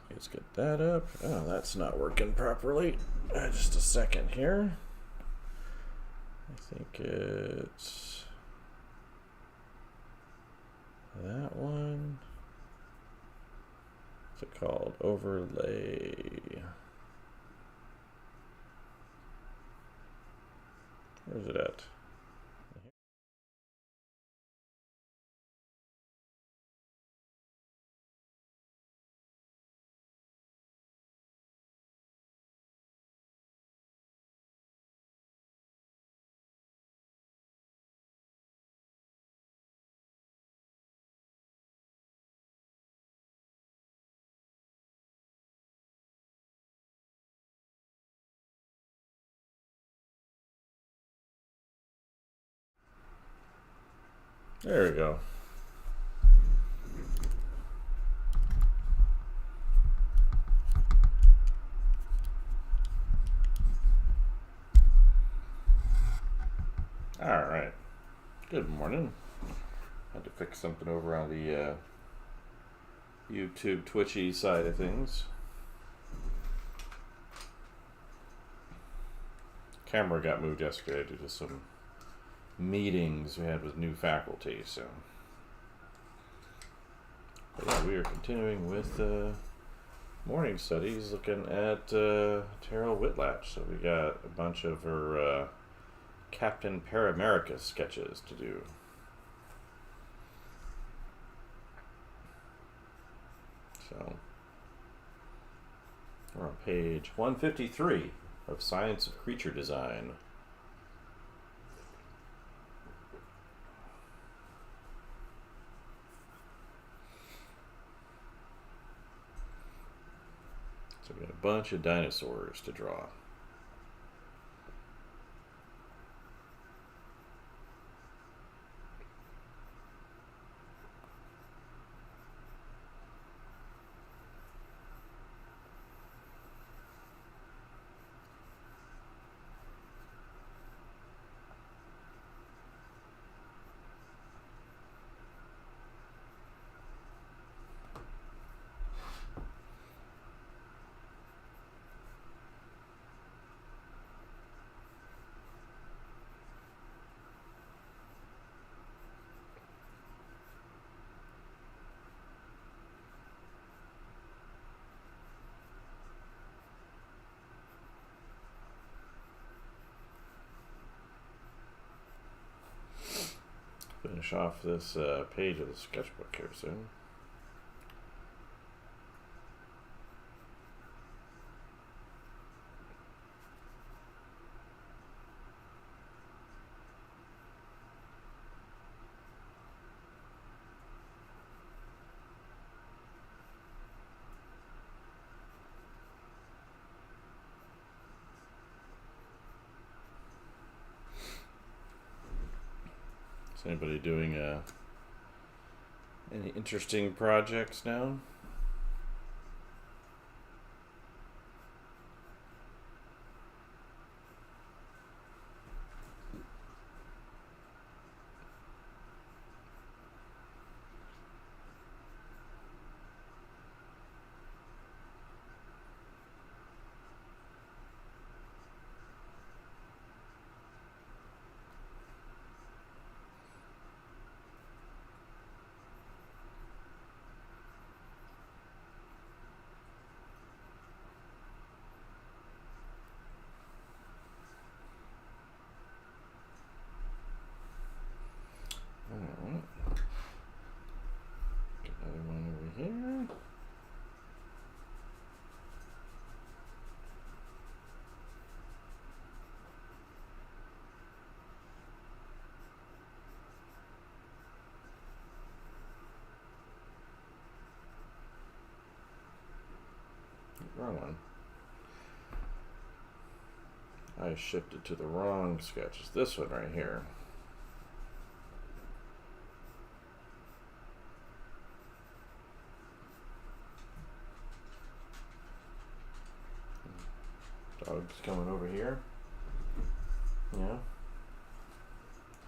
Let's get that up. Oh, that's not working properly. Just a second here. I think it's that one. What's it called? Overlay. Where's it at? There we go. All right. Good morning. Had to fix something over on the YouTube Twitchy side of things. Camera got moved yesterday due to some meetings we had with new faculty, so. But yeah, we are continuing with morning studies, looking at Terryl Whitlatch. So we got a bunch of her Captain Paramerica sketches to do. So we're on page 153 of Science of Creature Design. So we got a bunch of dinosaurs to draw. Finish off this page of the sketchbook here soon. Is anybody doing any interesting projects now? Alright. Get another one over here. Wrong one. I shifted to the wrong sketch. It's this one right here. Dog's coming over here. Yeah.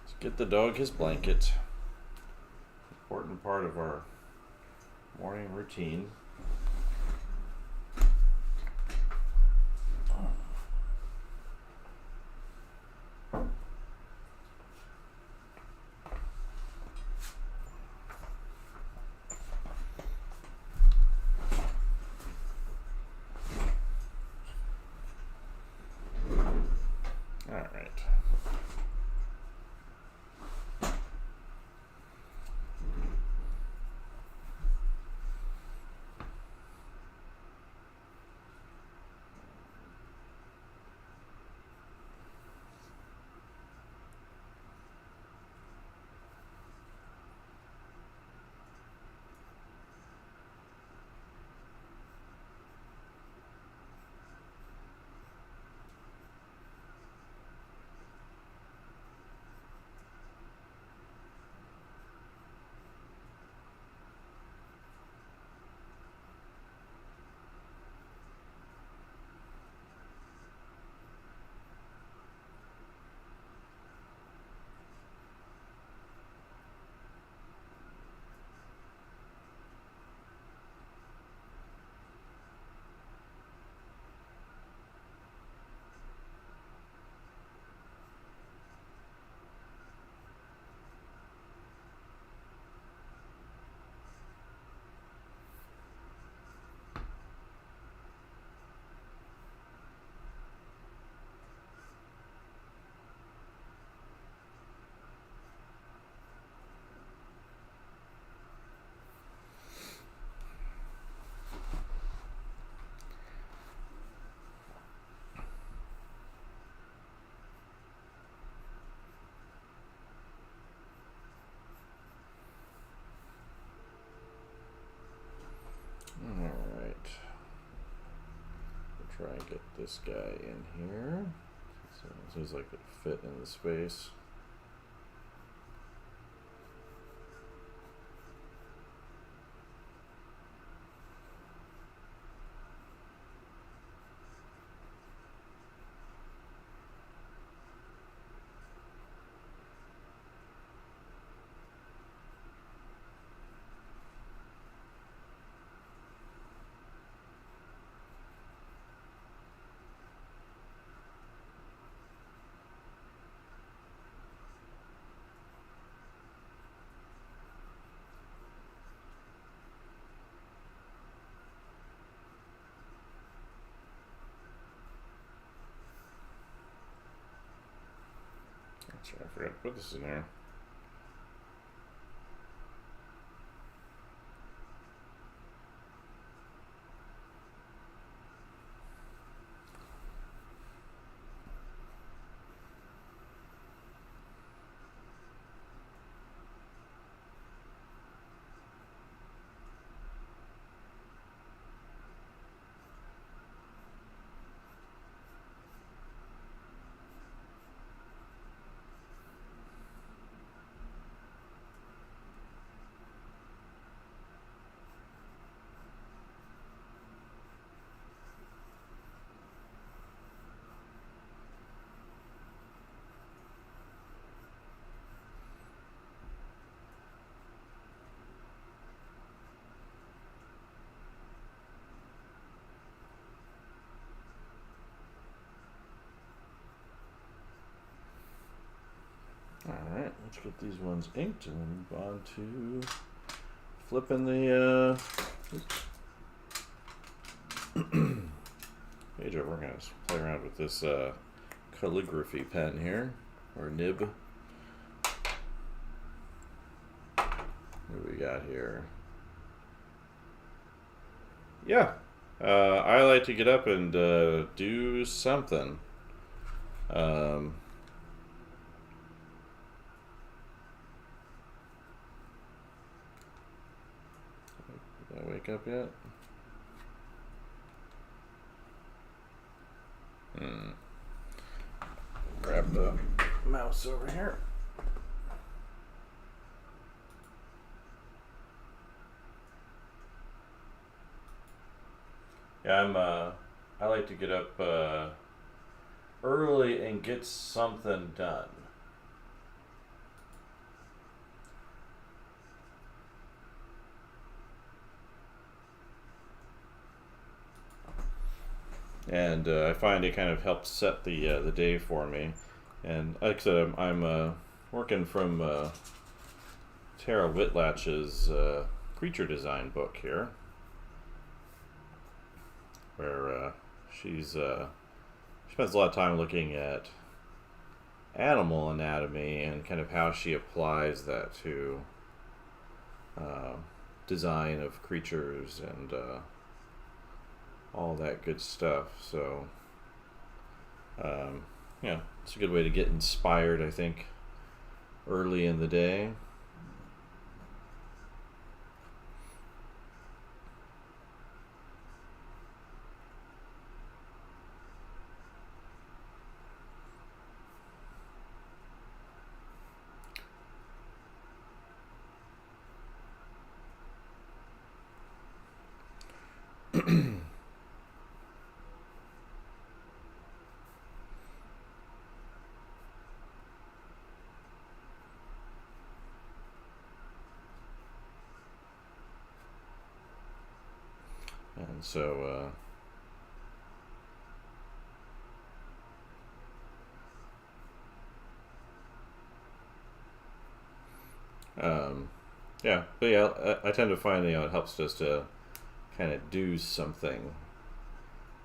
Let's get the dog his blanket. Important part of our morning routine. get this guy in here. So it seems like it fit in the space. Sorry, I forgot to put this in there. Alright, let's get these ones inked and then move on to flipping the page over. We're going to play around with this calligraphy pen here, or nib. What do we got here? Yeah, I like to get up and do something. Did I wake up yet? Grab the mouse over here. Yeah, I like to get up early and get something done. And I find it kind of helps set the day for me. And like I said, I'm working from Terryl Whitlatch's creature design book here, where she spends a lot of time looking at animal anatomy and kind of how she applies that to design of creatures and all that good stuff. So yeah, it's a good way to get inspired, I think, early in the day. And so yeah, but yeah, I tend to find, it helps just to kind of do something.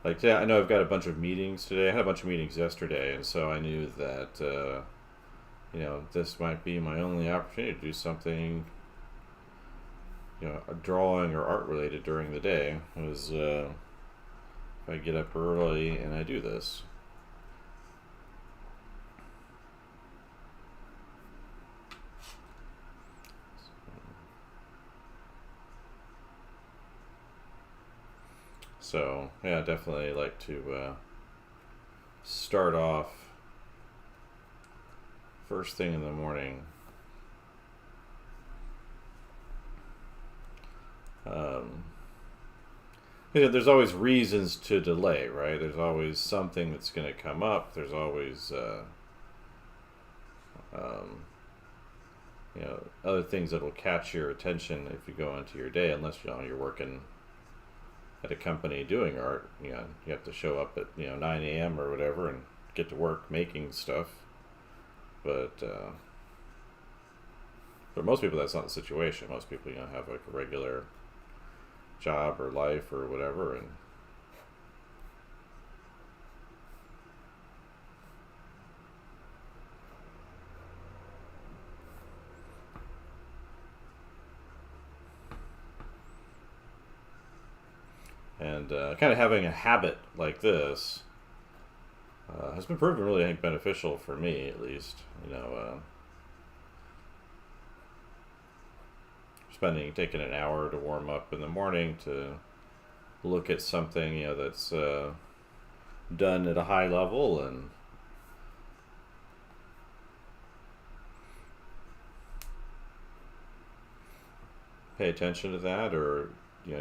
Like, yeah, I know I've got a bunch of meetings today. I had a bunch of meetings yesterday, and so I knew that this might be my only opportunity to do something, drawing or art related during the day. Was if I get up early and I do this. So yeah, definitely like to start off first thing in the morning. There's always reasons to delay, right? There's always something that's going to come up. There's always, other things that will catch your attention if you go into your day, unless you're working at a company doing art. You have to show up at 9 a.m. or whatever and get to work making stuff. But for most people, that's not the situation. Most people, have like a regular job or life or whatever, and kind of having a habit like this has been proven really, I think, beneficial for me, at least. Taking an hour to warm up in the morning to look at something that's done at a high level, and pay attention to that, or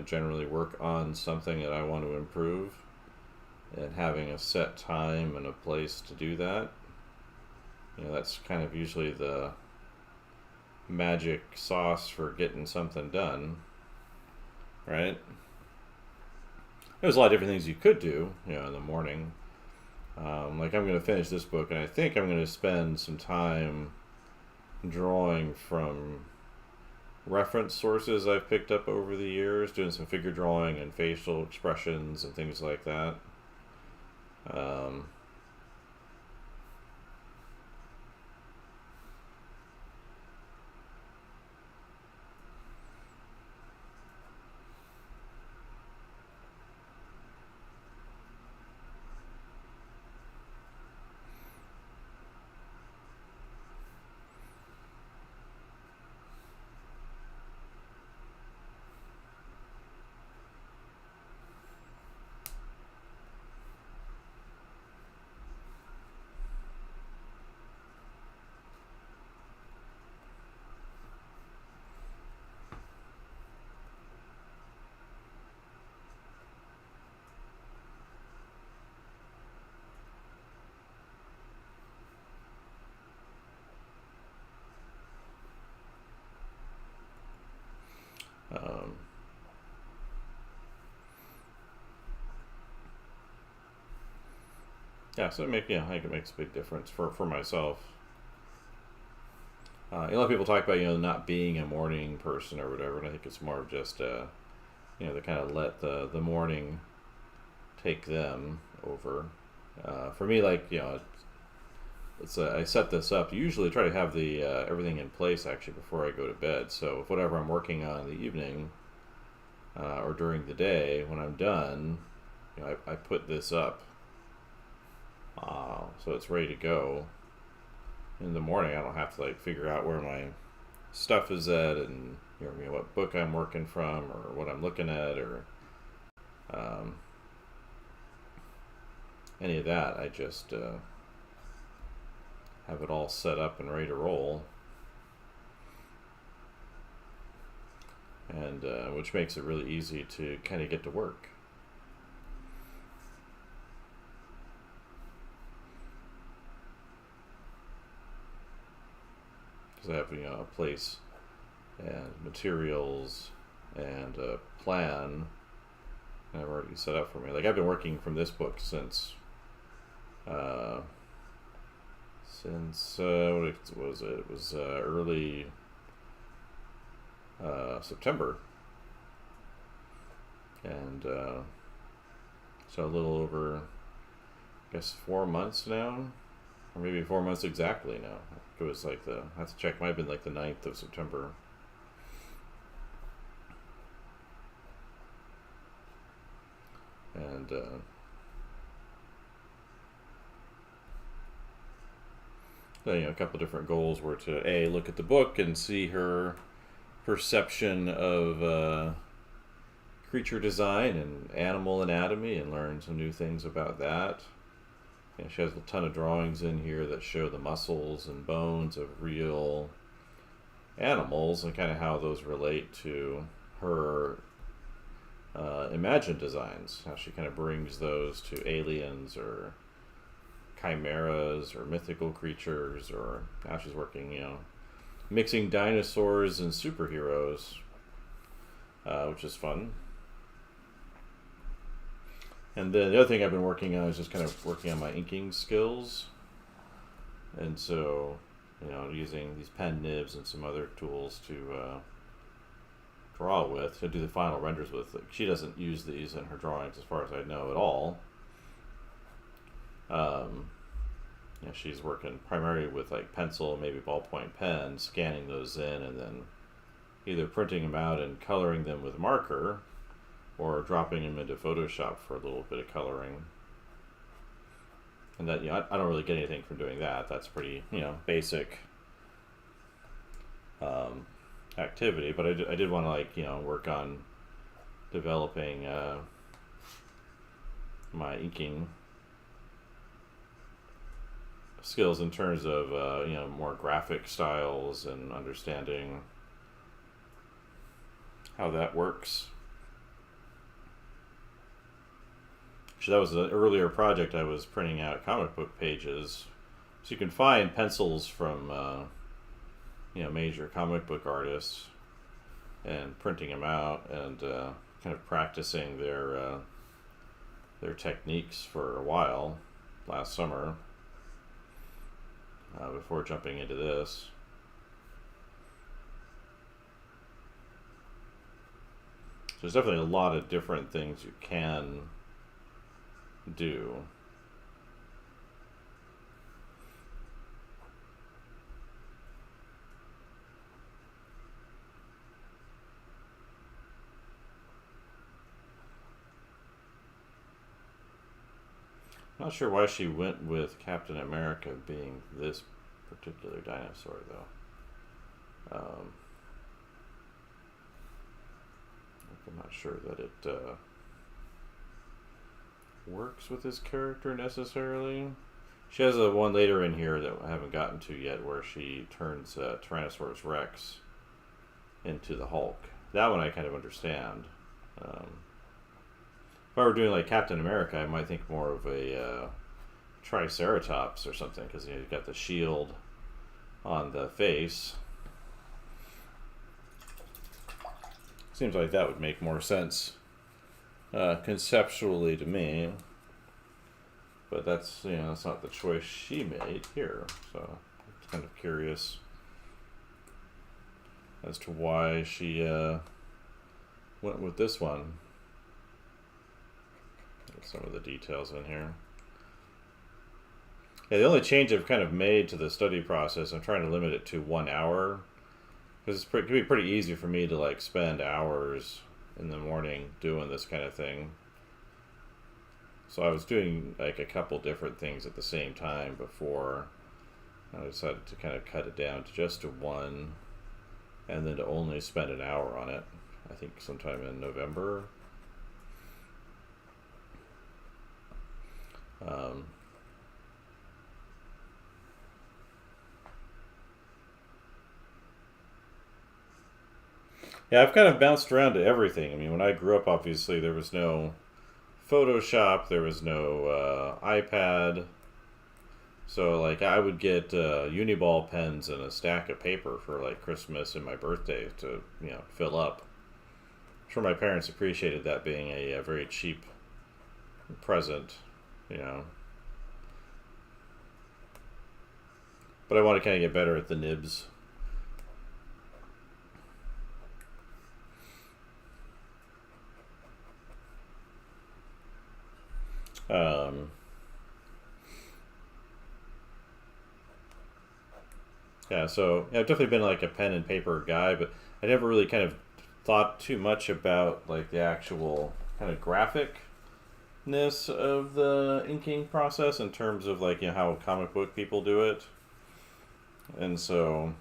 generally work on something that I want to improve, and having a set time and a place to do that. That's kind of usually the magic sauce for getting something done, right? There's a lot of different things you could do, in the morning. Like, I'm going to finish this book, and I think I'm going to spend some time drawing from reference sources I've picked up over the years, doing some figure drawing and facial expressions and things like that. Yeah, so I think it makes a big difference for myself. A lot of people talk about not being a morning person or whatever, and I think it's more of just they kind of let the morning take them over. For me, like I set this up. Usually, try to have the everything in place actually before I go to bed. So if whatever I'm working on in the evening or during the day, when I'm done, I put this up. So it's ready to go in the morning. I don't have to figure out where my stuff is at, and what book I'm working from, or what I'm looking at, or any of that. I just have it all set up and ready to roll, and which makes it really easy to kind of get to work. I have a place and materials and a plan and I've already set up for me. Like, I've been working from this book since what was it? It was early September, and so a little over, I guess, 4 months now, or maybe 4 months exactly now. It was I have to check, might have been the 9th of September. And a couple different goals were to look at the book and see her perception of creature design and animal anatomy, and learn some new things about that. she has a ton of drawings in here that show the muscles and bones of real animals and kind of how those relate to her imagined designs, how she kind of brings those to aliens or chimeras or mythical creatures, or now she's working, mixing dinosaurs and superheroes, which is fun. And then the other thing I've been working on is just kind of working on my inking skills. And so, using these pen nibs and some other tools to draw with, to do the final renders with. Like, she doesn't use these in her drawings as far as I know at all. She's working primarily with like pencil, maybe ballpoint pen, scanning those in, and then either printing them out and coloring them with marker, or dropping them into Photoshop for a little bit of coloring. And that, I don't really get anything from doing that. That's pretty, basic activity. But I did want to work on developing my inking skills in terms of more graphic styles and understanding how that works. So that was an earlier project. I was printing out comic book pages, so you can find pencils from major comic book artists and printing them out and kind of practicing their techniques for a while last summer before jumping into this. So there's definitely a lot of different things you can do. Not sure why she went with Captain America being this particular dinosaur, though. I'm not sure that it works with his character necessarily. She has a one later in here that I haven't gotten to yet, where she turns Tyrannosaurus Rex into the Hulk. That one I kind of understand. If I were doing like Captain America, I might think more of a Triceratops or something, because you've got the shield on the face. Seems like that would make more sense conceptually to me, but that's that's not the choice she made here. So I'm kind of curious as to why she went with this one. Get some of the details in here. Yeah, the only change I've kind of made to the study process, I'm trying to limit it to 1 hour, because it can be pretty easy for me to spend hours in the morning doing this kind of thing. So I was doing a couple different things at the same time before I decided to kind of cut it down to just to one, and then to only spend an hour on it. I think sometime in November. Yeah, I've kind of bounced around to everything. I mean, when I grew up, obviously, there was no Photoshop, there was no iPad. So, I would get Uniball pens and a stack of paper for, Christmas and my birthday to, fill up. I'm sure my parents appreciated that being a very cheap present, But I want to kind of get better at the nibs. Yeah, so I've definitely been a pen and paper guy, but I never really kind of thought too much about the actual kind of graphicness of the inking process in terms of how comic book people do it. And so,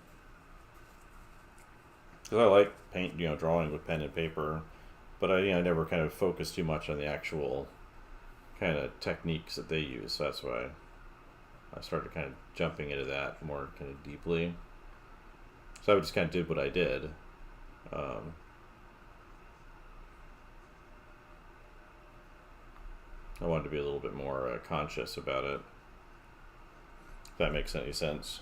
because I like paint, drawing with pen and paper, but I never kind of focused too much on the actual kind of techniques that they use. So that's why I started kind of jumping into that more kind of deeply. So I just kind of did what I did. I wanted to be a little bit more conscious about it, if that makes any sense.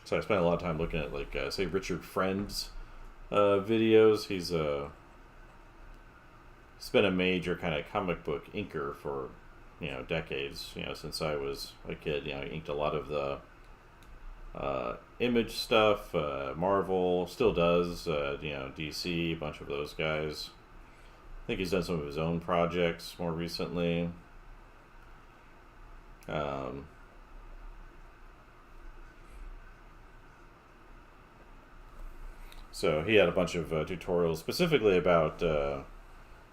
So I spent a lot of time looking at, like, say, Richard Friend's videos. He's been a major kind of comic book inker for, decades. Since I was a kid, he inked a lot of the Image stuff, Marvel, still does, DC, a bunch of those guys. I think he's done some of his own projects more recently. So he had a bunch of tutorials specifically about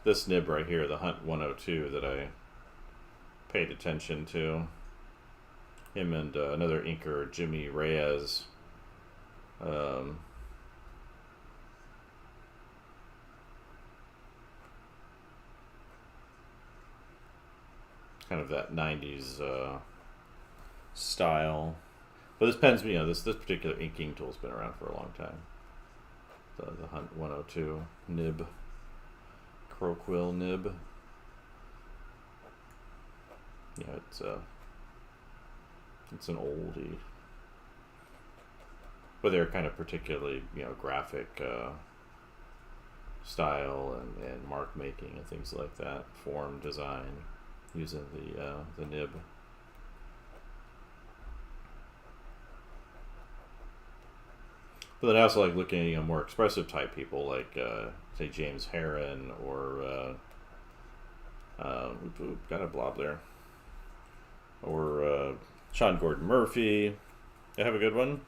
this nib right here, the Hunt 102, that I paid attention to. Him and another inker, Jimmy Reyes. Kind of that 90s style. But this pen's, this particular inking tool's been around for a long time. The Hunt 102 nib, Croquill nib. It's an oldie, but they're kind of particularly graphic style and mark making and things like that, form design using the nib. But then I also like looking at more expressive type people, like say James Heron or got a blob there, or Sean Gordon Murphy. They have a good one.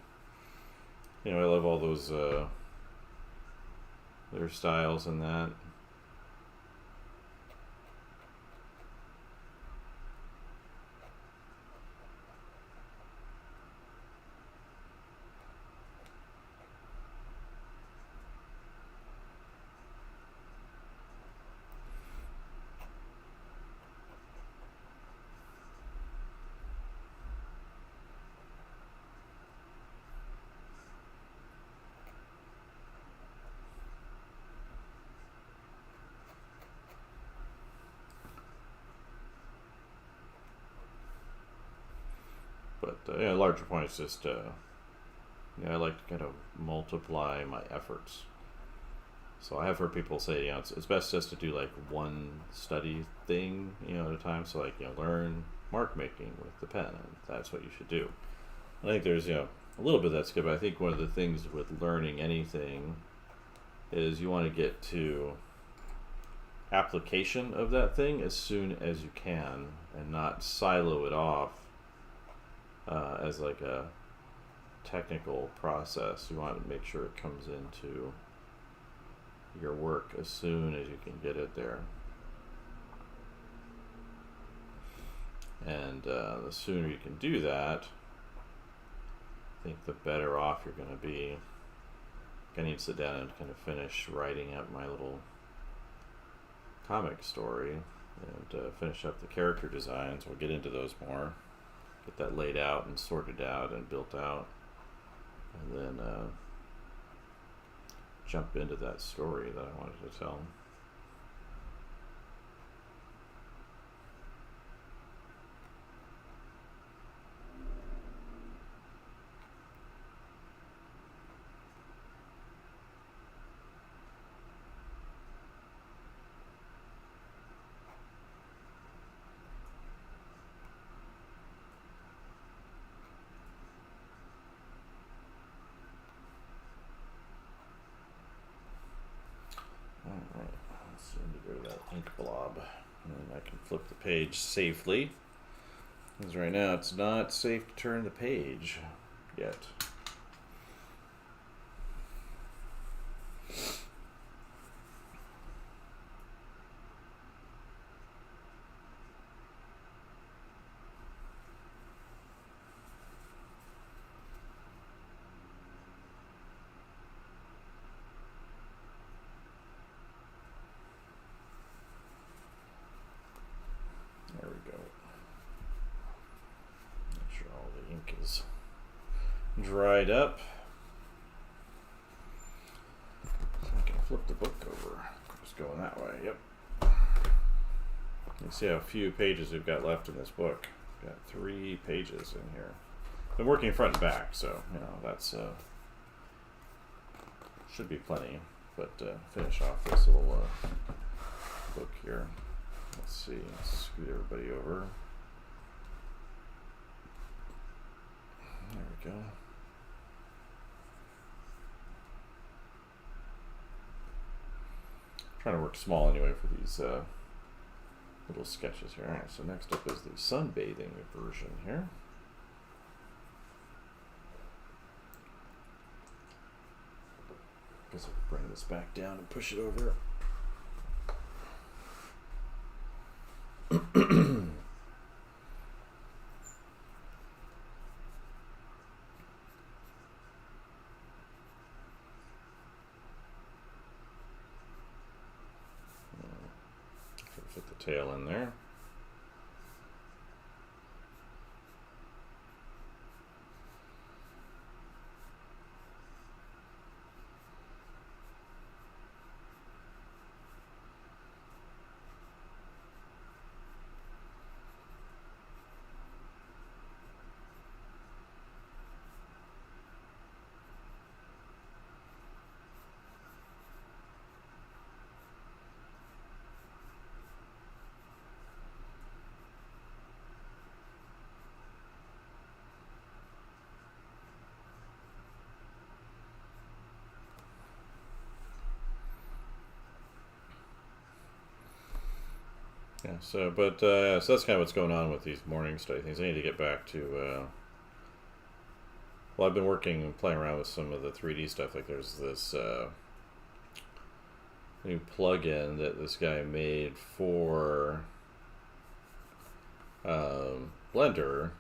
I love all those their styles and that. But larger point is just I like to kind of multiply my efforts. So I have heard people say it's best just to do like one study thing at a time. So like learn mark making with the pen, and that's what you should do. I think there's a little bit that's good, but I think one of the things with learning anything is you want to get to application of that thing as soon as you can, and not silo it off as like a technical process. You want to make sure it comes into your work as soon as you can get it there. And the sooner you can do that, I think the better off you're going to be. I need to sit down and kind of finish writing out my little comic story and finish up the character designs. We'll get into those more. Get that laid out and sorted out and built out, and then jump into that story that I wanted to tell. Alright, let's go to that ink blob, and then I can flip the page safely. Because right now it's not safe to turn the page yet. There we go. dried up. So I can flip the book over. Just going that way. Yep. You see how few pages we've got left in this book. Got 3 pages in here. Been working front and back, so you know that's should be plenty. But finish off this little book here. Let's see. Let's scoot everybody over. There we go. Trying to work small anyway for these little sketches here. Alright, so next up is the sunbathing version here. Guess I'll bring this back down and push it over. Fit the tail in there. Yeah, so so that's kind of what's going on with these morning study things. I need to get back to well, I've been playing around with some of the 3D stuff. Like there's this new plugin that this guy made for Blender.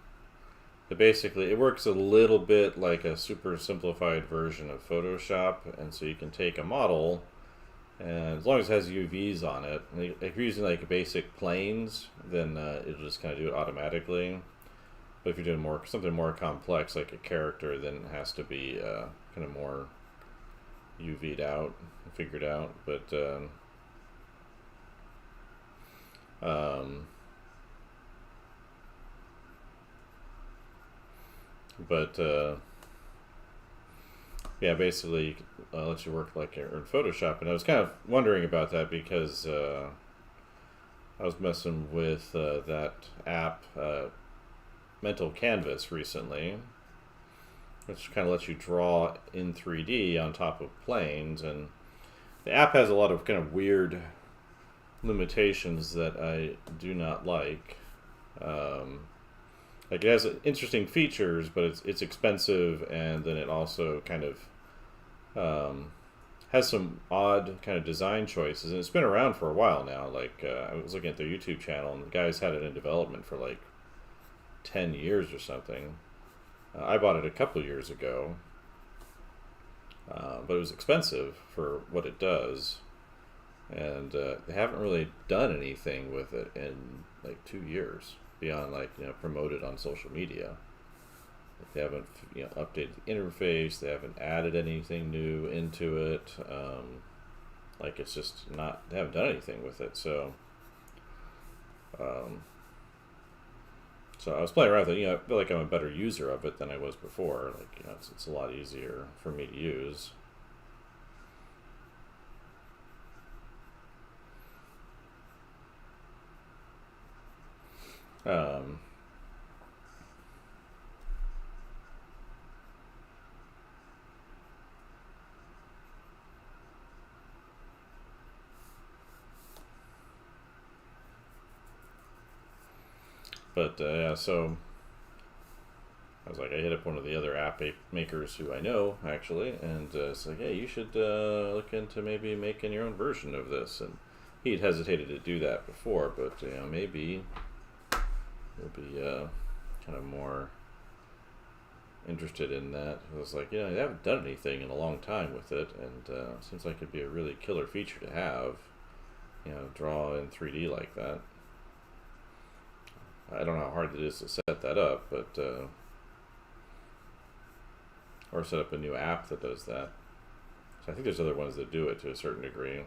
That basically it works a little bit like a super simplified version of Photoshop, and so you can take a model. And as long as it has UVs on it, if you're using like basic planes, then it'll just kind of do it automatically. But if you're doing something more complex, like a character, then it has to be kind of more UV'd out, figured out. Yeah, basically lets you work like in Photoshop, and I was kind of wondering about that because I was messing with that app, Mental Canvas, recently, which kind of lets you draw in 3D on top of planes, and the app has a lot of kind of weird limitations that I do not like. Like it has interesting features, but it's expensive, and then it also kind of has some odd kind of design choices. And it's been around for a while now. Like I was looking at their YouTube channel, and the guys had it in development for like 10 years or something. I bought it a couple years ago, but it was expensive for what it does, and they haven't really done anything with it in like 2 years. Beyond like promoted on social media. Like they haven't updated the interface. They haven't added anything new into it. Like it's just not. They haven't done anything with it. So so I was playing around with it. I feel like I'm a better user of it than I was before. Like it's a lot easier for me to use. Yeah, so I was like, I hit up one of the other app makers who I know, actually, and it's like, hey, you should look into maybe making your own version of this. And he'd hesitated to do that before, but maybe we'll be kind of more interested in that. I was like, they haven't done anything in a long time with it, and seems like it'd be a really killer feature to have, draw in 3D like that. I don't know how hard it is to set that up, but or set up a new app that does that. So I think there's other ones that do it to a certain degree.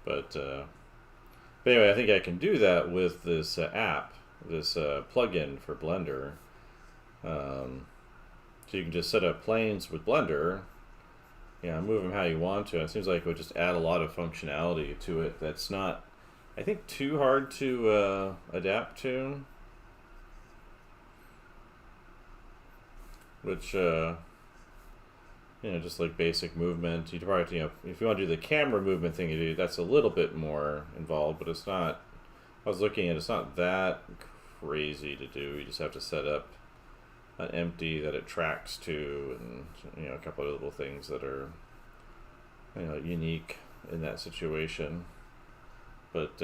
But anyway, I think I can do that with this app, this plugin for Blender. So you can just set up planes with Blender, move them how you want to. It seems like it would just add a lot of functionality to it that's not, I think, too hard to adapt to. Which, just like basic movement. You probably, if you want to do the camera movement thing, that's a little bit more involved, but it's not. I was looking at it, it's not that crazy to do. You just have to set up an empty that it tracks to, and a couple of little things that are unique in that situation. But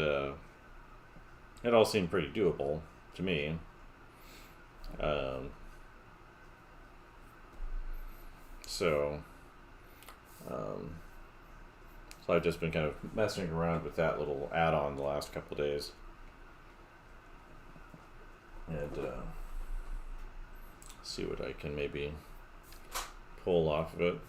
it all seemed pretty doable to me. So I've just been kind of messing around with that little add-on the last couple of days, and see what I can maybe pull off of it.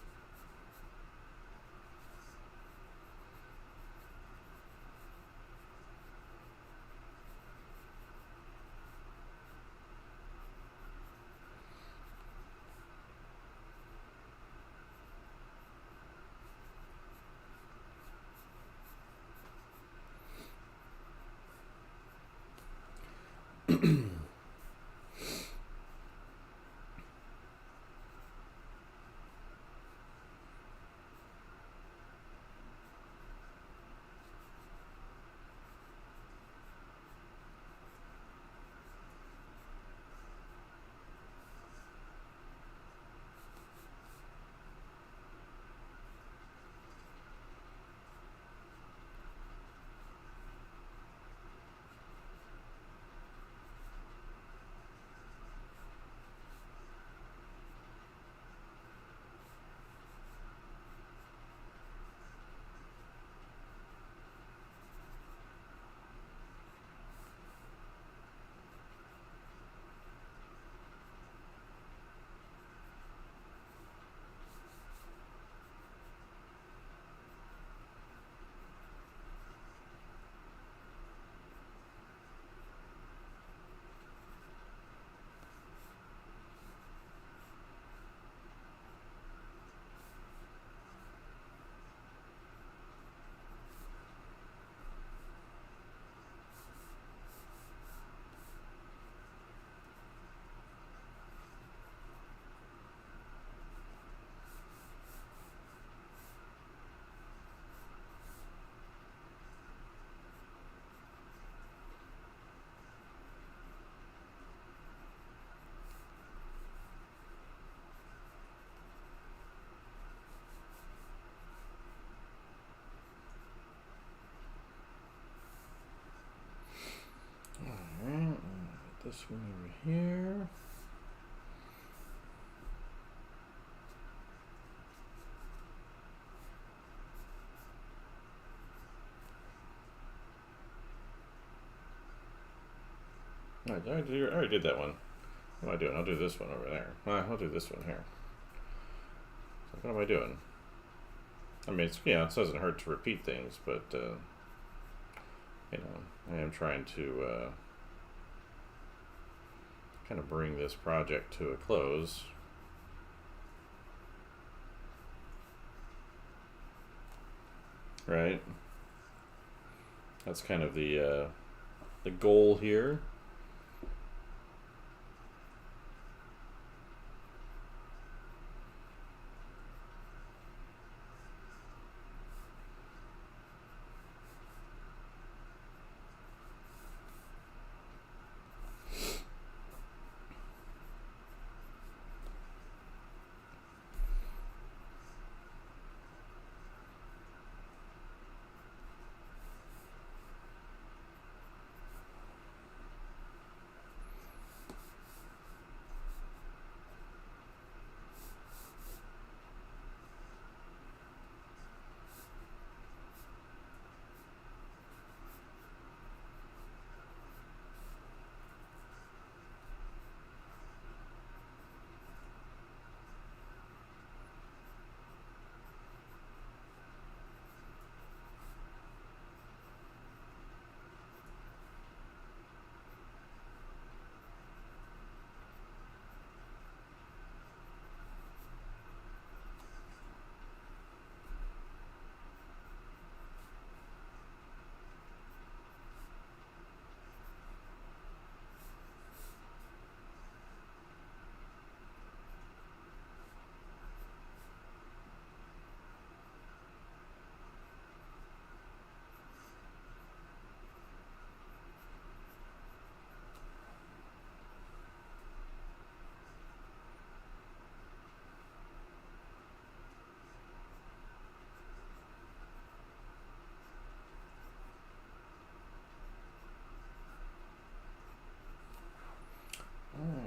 This one over here. I already did that one. What am I doing? I'll do this one over there. I'll do this one here. So what am I doing? I mean, it doesn't hurt to repeat things, but I am trying to kind of bring this project to a close. Right? That's kind of the the goal here.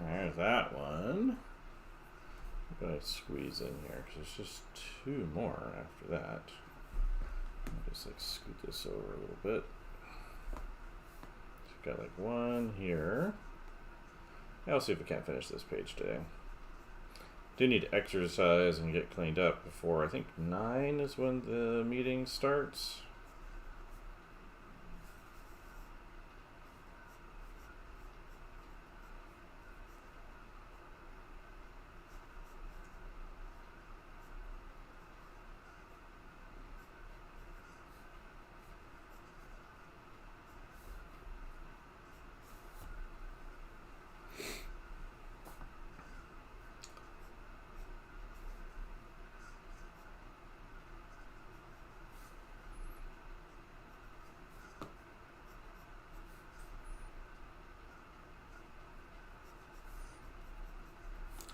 There's that one. I'm going to squeeze in here because there's just two more after that. I'll just like scoot this over a little bit. So we've got like one here. I'll see if we can't finish this page today. Do need to exercise and get cleaned up before I think 9 is when the meeting starts.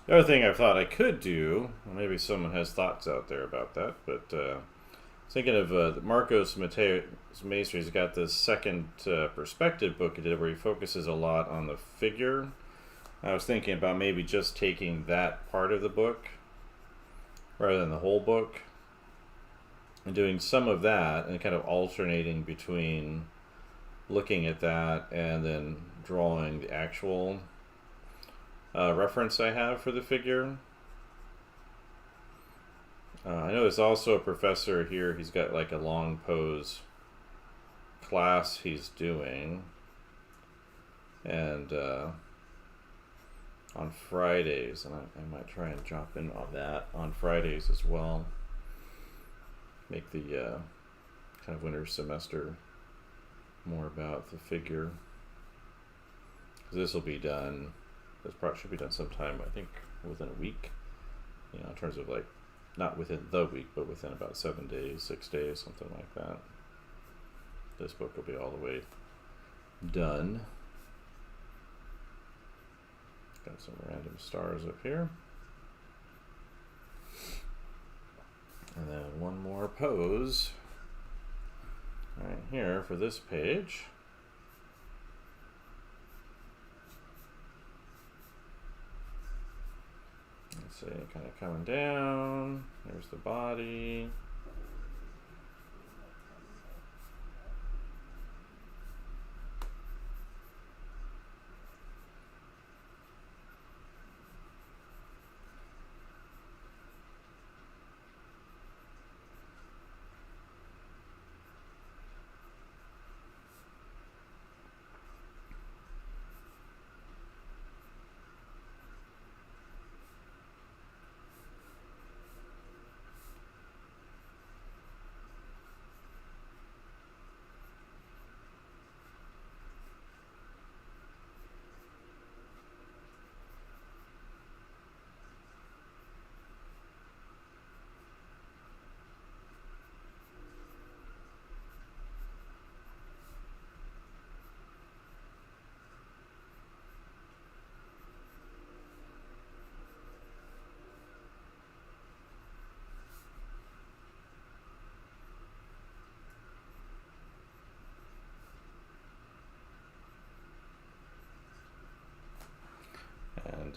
The other thing I thought I could do, maybe someone has thoughts out there about that, but thinking of Marcos Maestri, he's got this second perspective book he did where he focuses a lot on the figure. I was thinking about maybe just taking that part of the book rather than the whole book and doing some of that and kind of alternating between looking at that and then drawing the actual reference I have for the figure. I know there's also a professor here. He's got like a long pose class he's doing, and on Fridays, and I might try and drop in on that on Fridays as well. Make the kind of winter semester more about the figure. This will be done. This part should be done sometime, I think, within a week. You know, in terms of like, not within the week, but within about 7 days, 6 days, something like that. This book will be all the way done. Got some random stars up here. And then one more pose right here for this page. Let's see, kind of coming down. There's the body.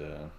and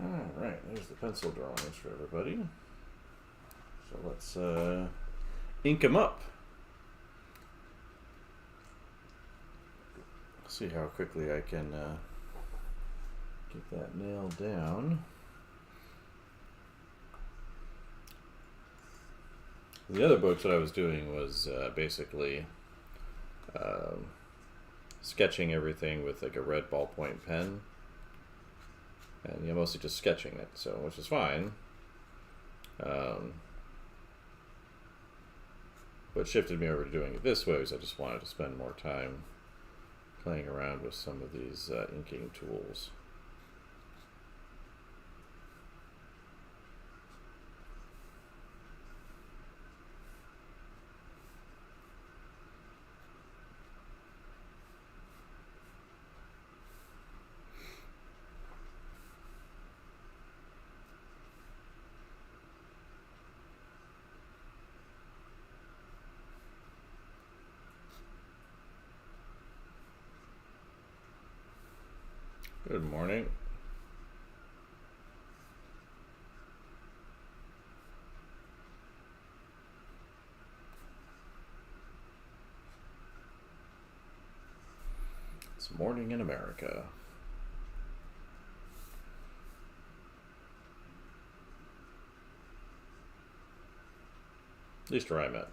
Alright, there's the pencil drawings for everybody. So let's ink them up. See how quickly I can get that nailed down. The other books that I was doing was basically sketching everything with like a red ballpoint pen. And you're mostly just sketching it, so which is fine. What shifted me over to doing it this way was I just wanted to spend more time playing around with some of these inking tools. Good morning. It's morning in America. At least where I'm at. I'm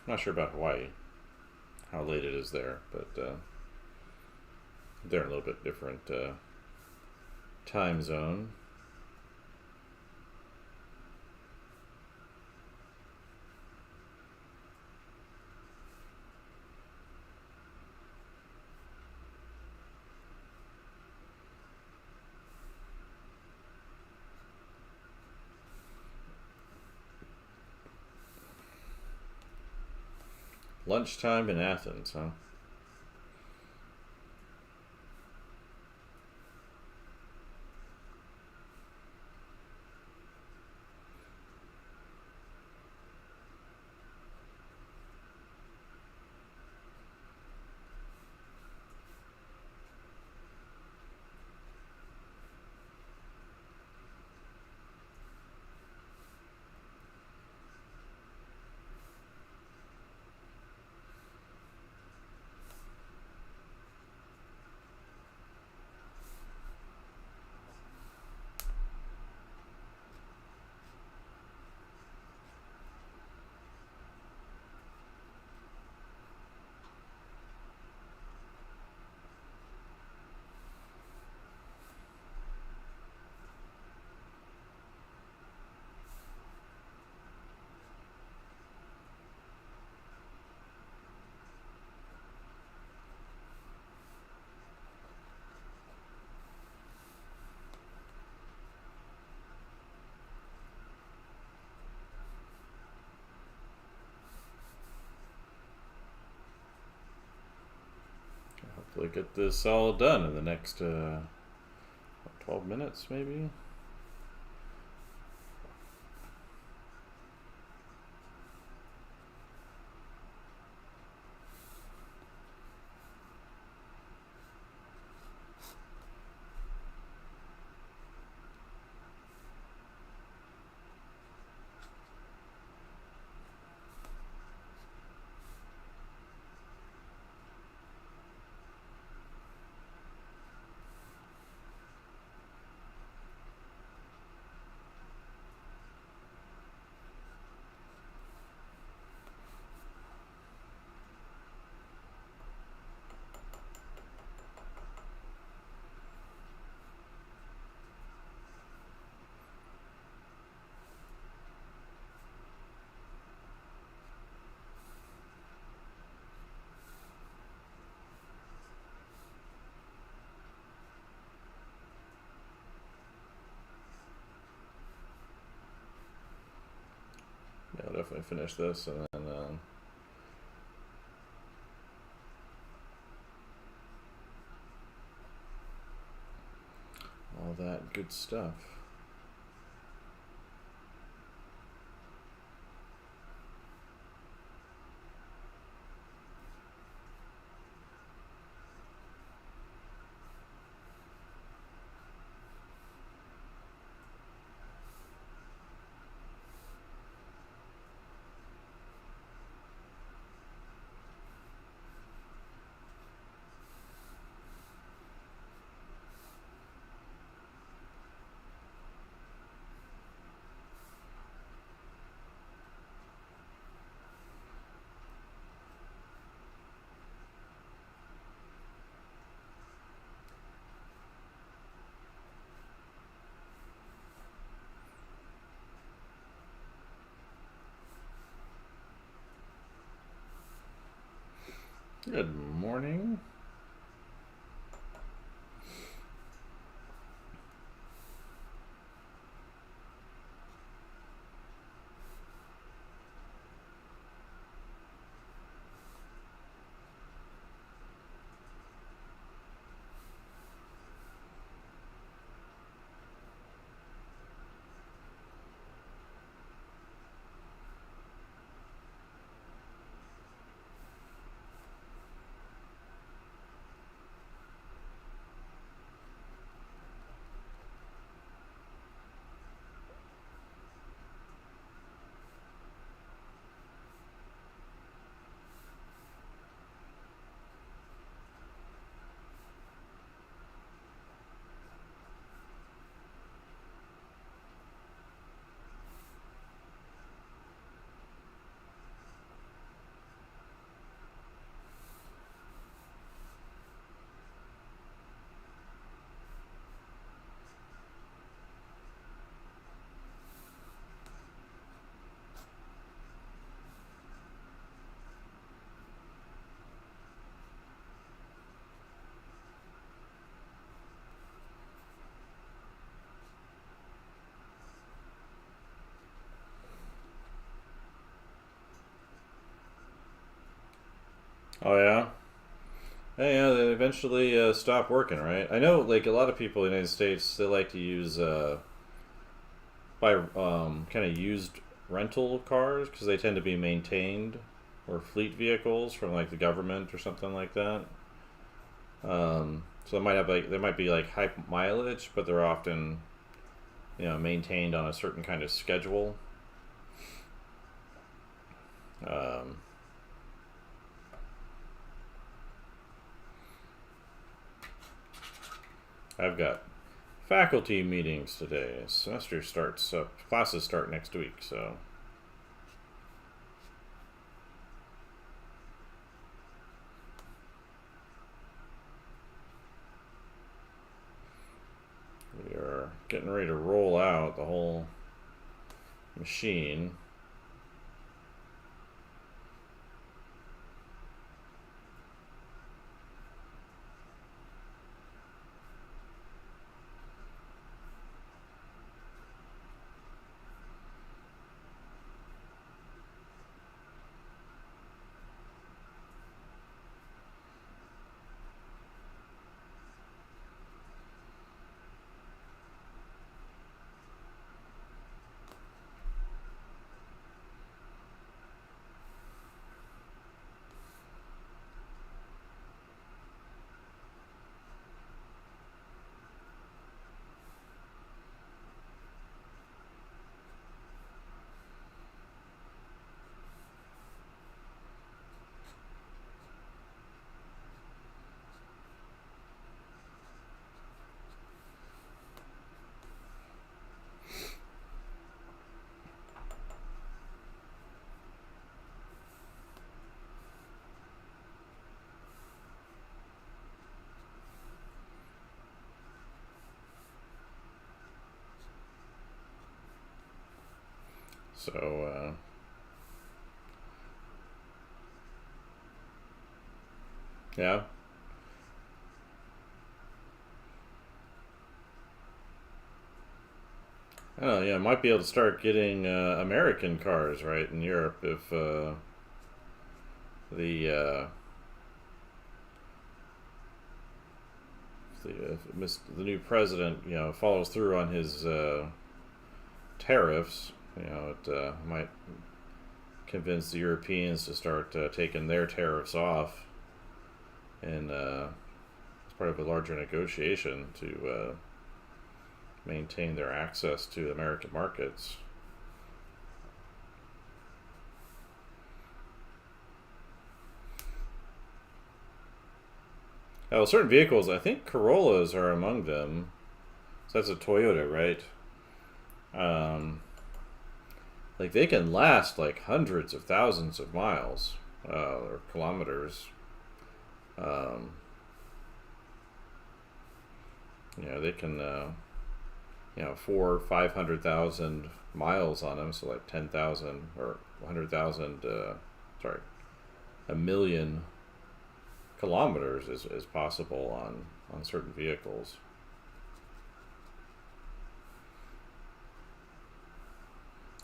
not sure about Hawaii, how late it is there, but they're a little bit different time zone. Lunchtime in Athens, huh? Hopefully get this all done in the next 12 minutes maybe. if I finish this, and then all that good stuff. Good morning. Oh yeah. Hey, yeah, they eventually stop working, right? I know, like a lot of people in the United States, they like to use buy kind of used rental cars because they tend to be maintained, or fleet vehicles from like the government or something like that. So they might be like high mileage, but they're often maintained on a certain kind of schedule. Um, I've got faculty meetings today. Semester starts up. Classes start next week, so we are getting ready to roll out the whole machine. So yeah. I don't know, might be able to start getting American cars right in Europe if the the new president follows through on his tariffs. It might convince the Europeans to start taking their tariffs off, and as part of a larger negotiation to maintain their access to American markets. Well, certain vehicles, I think Corollas are among them. So that's a Toyota, right? Like they can last like hundreds of thousands of miles or kilometers. They can, 400,000-500,000 miles on them, so like 10,000 or 100,000. Sorry, a million kilometers is possible on certain vehicles.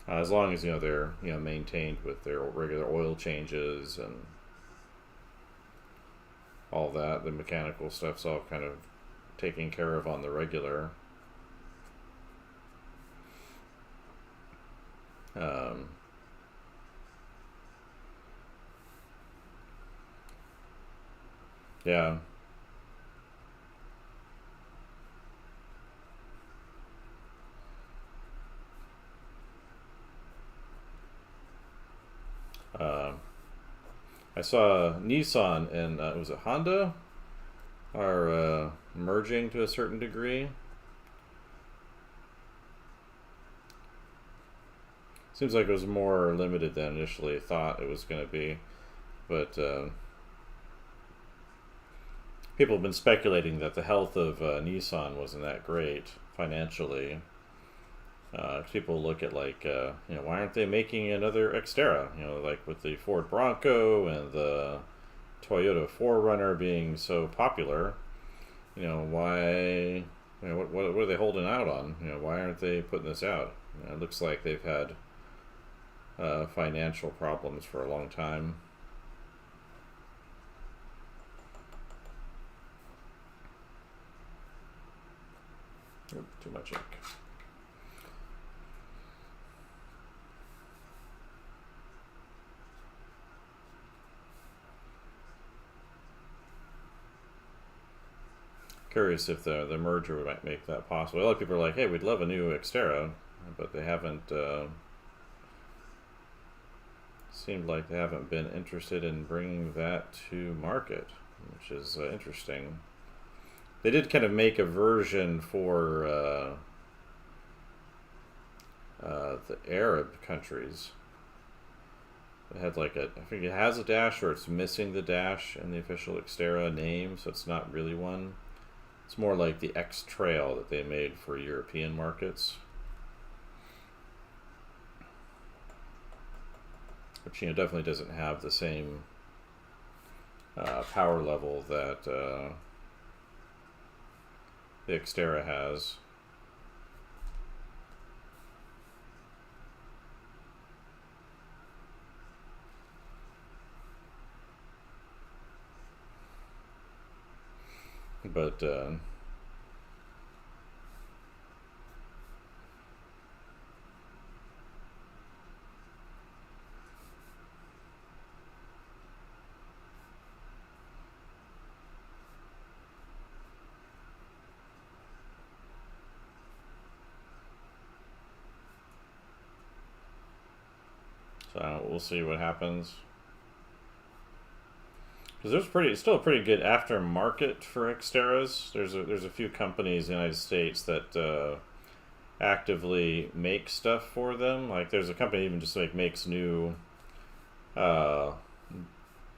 As long as they're maintained with their regular oil changes and all that, the mechanical stuff's all kind of taken care of on the regular. Yeah. I saw Nissan and was it Honda are merging to a certain degree. Seems like it was more limited than initially thought it was going to be, but people have been speculating that the health of Nissan wasn't that great financially. People look at like, why aren't they making another Xterra? Like with the Ford Bronco and the Toyota 4Runner being so popular, why? What are they holding out on? Why aren't they putting this out? It looks like they've had financial problems for a long time. Oop, too much ink. Curious if the merger might make that possible. A lot of people are like, hey, we'd love a new Xterra, but they haven't seemed like they haven't been interested in bringing that to market, which is interesting. They did kind of make a version for the Arab countries. It had like I think it has a dash, or it's missing the dash in the official Xterra name, so it's not really one. It's more like the X Trail that they made for European markets, which definitely doesn't have the same power level that the Xterra has. But so we'll see what happens. Because there's still a pretty good aftermarket for Xterras. There's a few companies in the United States that actively make stuff for them. Like there's a company even just like makes new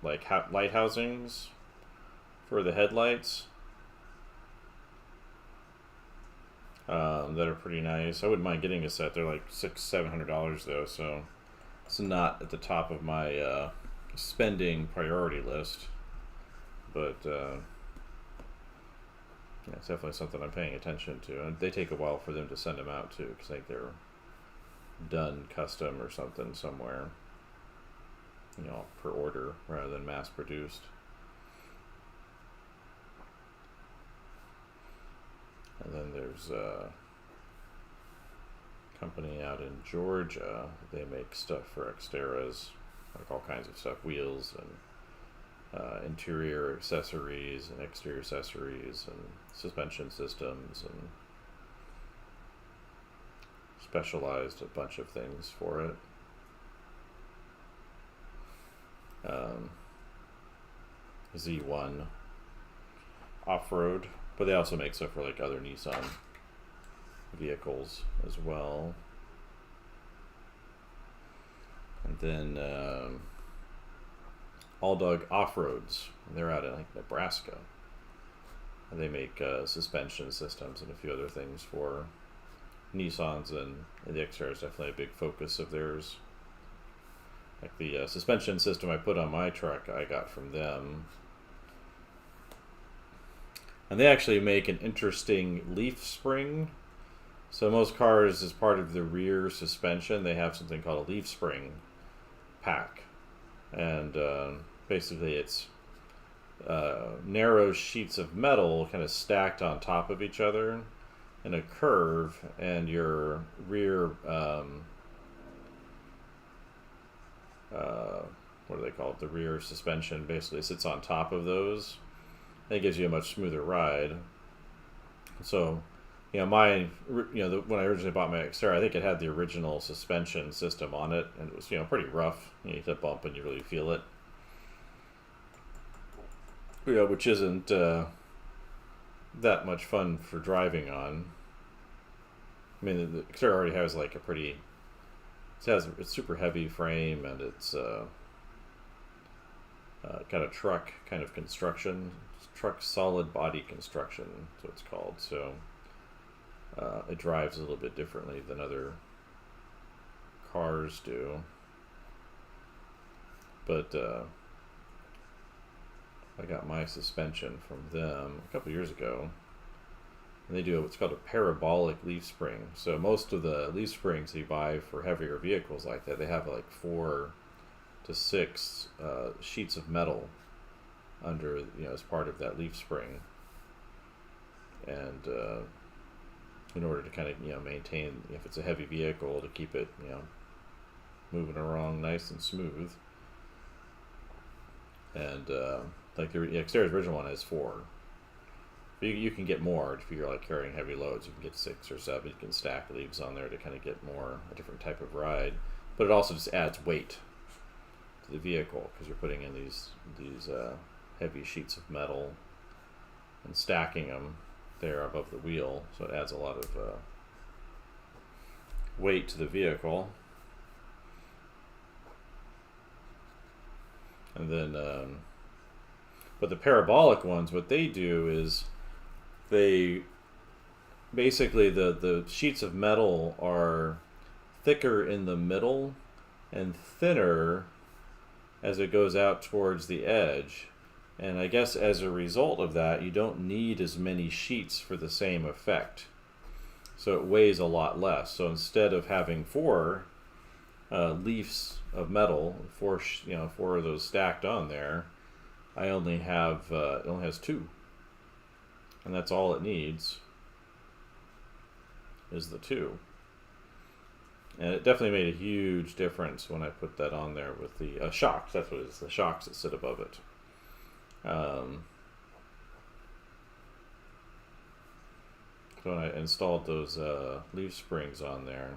like light housings for the headlights that are pretty nice. I wouldn't mind getting a set. They're like $600-700 though, so it's not at the top of my spending priority list. But Yeah, it's definitely something I'm paying attention to, and they take a while for them to send them out too, because I think they're done custom or something somewhere, per order rather than mass produced. And then there's a company out in Georgia. They make stuff for Xteras, like all kinds of stuff, wheels and interior accessories and exterior accessories and suspension systems, and specialized a bunch of things for it. Z1 off-road, but they also make stuff for like other Nissan vehicles as well. And then All Dog Off-Roads, they're out in like Nebraska, and they make suspension systems and a few other things for Nissans, and the Xterra is definitely a big focus of theirs. Like the suspension system I put on my truck, I got from them. And they actually make an interesting leaf spring. So most cars, as part of the rear suspension, they have something called a leaf spring pack. And basically it's narrow sheets of metal kind of stacked on top of each other in a curve, and your rear what do they call it? The rear suspension basically sits on top of those, and it gives you a much smoother ride. So, when I originally bought my Xterra, I think it had the original suspension system on it, and it was pretty rough. You hit a bump and you really feel it. Which isn't that much fun for driving on. I mean, the Xterra already has like it's super heavy frame, and it's got a truck kind of construction, truck solid body construction, is what it's called. So it drives a little bit differently than other cars do. But I got my suspension from them a couple years ago. And they do what's called a parabolic leaf spring. So most of the leaf springs you buy for heavier vehicles like that, they have like 4 to 6 sheets of metal under, as part of that leaf spring. And in order to kind of, maintain, if it's a heavy vehicle, to keep it, moving along nice and smooth. And like the Xterra's original one has 4. You can get more if you're like carrying heavy loads. You can get 6 or 7. You can stack leaves on there to kind of get a different type of ride. But it also just adds weight to the vehicle, because you're putting in these heavy sheets of metal and stacking them there above the wheel. So it adds a lot of weight to the vehicle. And then, but the parabolic ones, what they do is they basically, the sheets of metal are thicker in the middle and thinner as it goes out towards the edge. And I guess as a result of that, you don't need as many sheets for the same effect. So it weighs a lot less. So instead of having 4 leaves of metal, 4 of those stacked on there, I only have it only has 2, and that's all it needs is the 2. And it definitely made a huge difference when I put that on there with the shocks. That's what it is, the shocks that sit above it. So when I installed those leaf springs on there,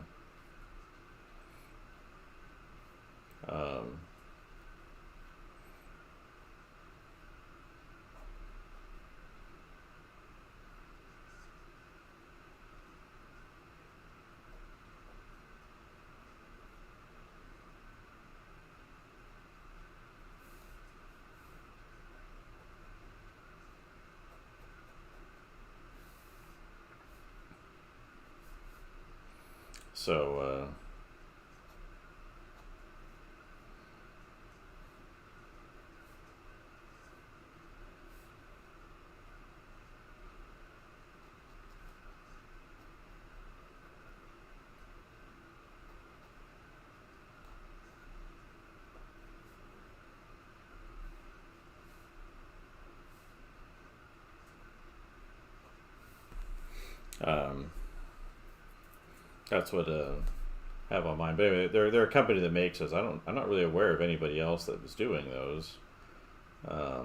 so Um, that's what I have on mine. But anyway, they're a company that makes those. I'm not really aware of anybody else that was doing those.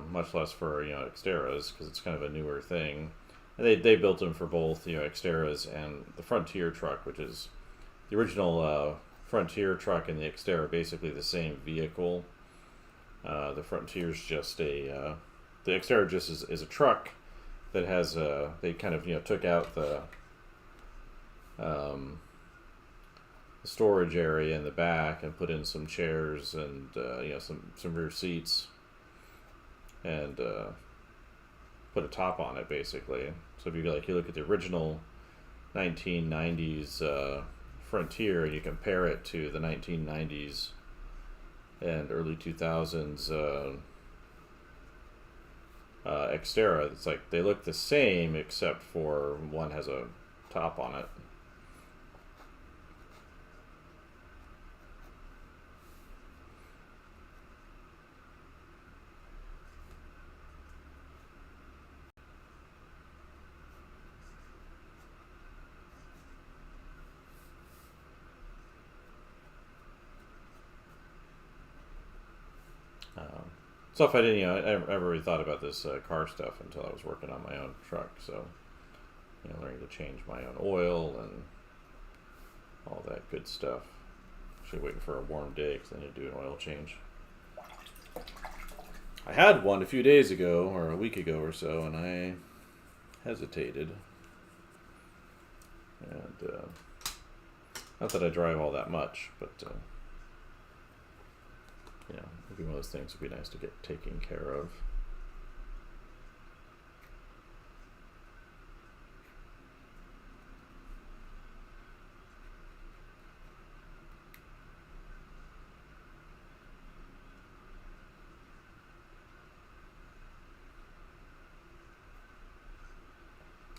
Much less for Xteras, because it's kind of a newer thing. And they built them for both Xteras and the Frontier truck, which is the original Frontier truck and the Xterra, basically the same vehicle. The Frontier's just the Xterra just is a truck that has they kind of took out the storage area in the back and put in some chairs and some rear seats and put a top on it, basically. So if you look at the original 1990s Frontier and you compare it to the 1990s and early 2000s Xterra, it's like they look the same except for one has a top on it. Stuff I didn't, I never really thought about this car stuff until I was working on my own truck. So, learning to change my own oil and all that good stuff. Actually waiting for a warm day because I need to do an oil change. I had one a few days ago, or a week ago or so, and I hesitated. And not that I drive all that much, but maybe one of those things would be nice to get taken care of.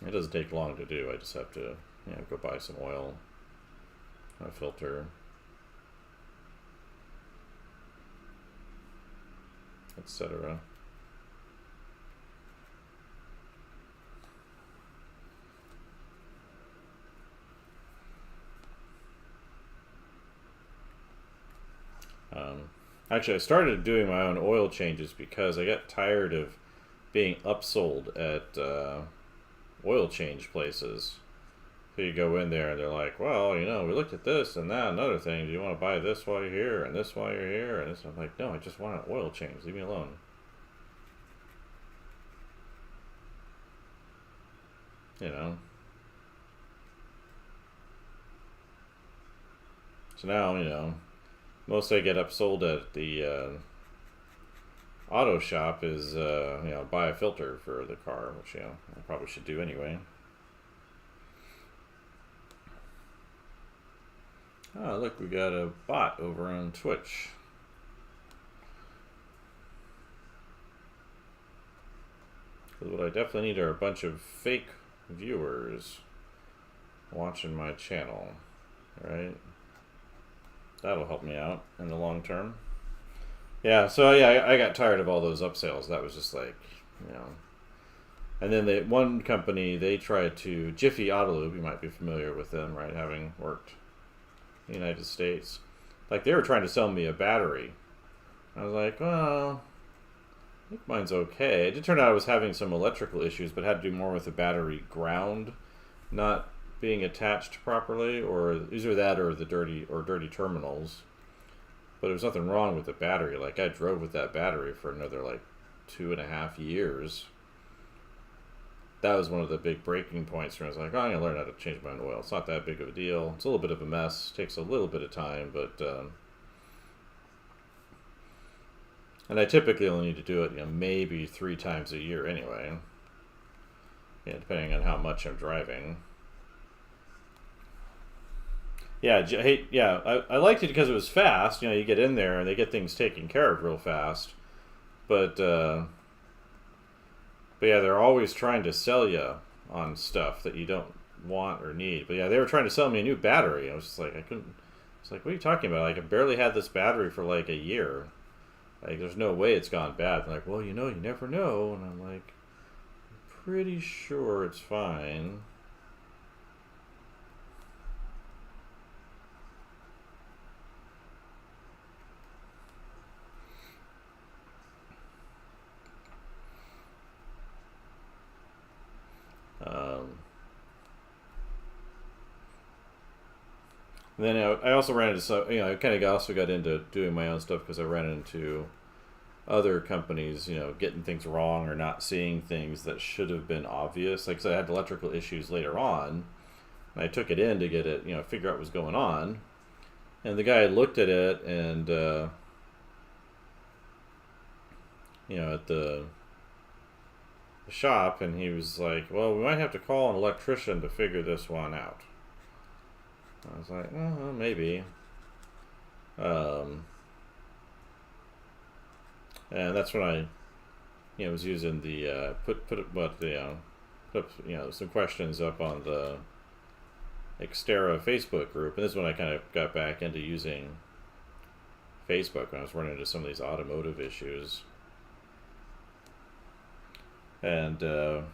It doesn't take long to do. I just have to go buy some oil, a filter, etc. Actually, I started doing my own oil changes because I got tired of being upsold at oil change places. So you go in there and they're like, well, we looked at this and that, another thing. Do you want to buy this while you're here and this while you're here? And this? I'm like, no, I just want an oil change. Leave me alone. So now, most I get upsold at the auto shop is, buy a filter for the car, which, I probably should do anyway. Oh, look, we got a bot over on Twitch. Because what I definitely need are a bunch of fake viewers watching my channel, right? That'll help me out in the long term. Yeah, so I got tired of all those upsells. That was just like, And then one company, they tried to, Jiffy Autolube, you might be familiar with them, right, having worked in the United States. Like, they were trying to sell me a battery. I was like, well, I think mine's okay. It did turn out I was having some electrical issues, but had to do more with the battery ground not being attached properly, or either that or the dirty terminals. But there was nothing wrong with the battery. Like, I drove with that battery for another, 2.5 years. That was one of the big breaking points where I was like, I'm going to learn how to change my own oil. It's not that big of a deal. It's a little bit of a mess. Takes a little bit of time, but... and I typically only need to do it, maybe 3 times a year anyway. Depending on how much I'm driving. I liked it because it was fast. You get in there and they get things taken care of real fast. But they're always trying to sell you on stuff that you don't want or need. But they were trying to sell me a new battery. I was just like, I couldn't. It's like, what are you talking about? Like, I barely had this battery for a year. Like, there's no way it's gone bad. They're like, well, you never know. And I'm like, I'm pretty sure it's fine. And then I also ran into some, I kind of also got into doing my own stuff because I ran into other companies, getting things wrong or not seeing things that should have been obvious. Like I said, I had electrical issues later on, and I took it in to get it, figure out what was going on. And the guy looked at it and, at the shop, and he was like, well, we might have to call an electrician to figure this one out. I was like, well, maybe. And that's when I, was using the put some questions up on the Xterra Facebook group, and this is when I kind of got back into using Facebook when I was running into some of these automotive issues. And because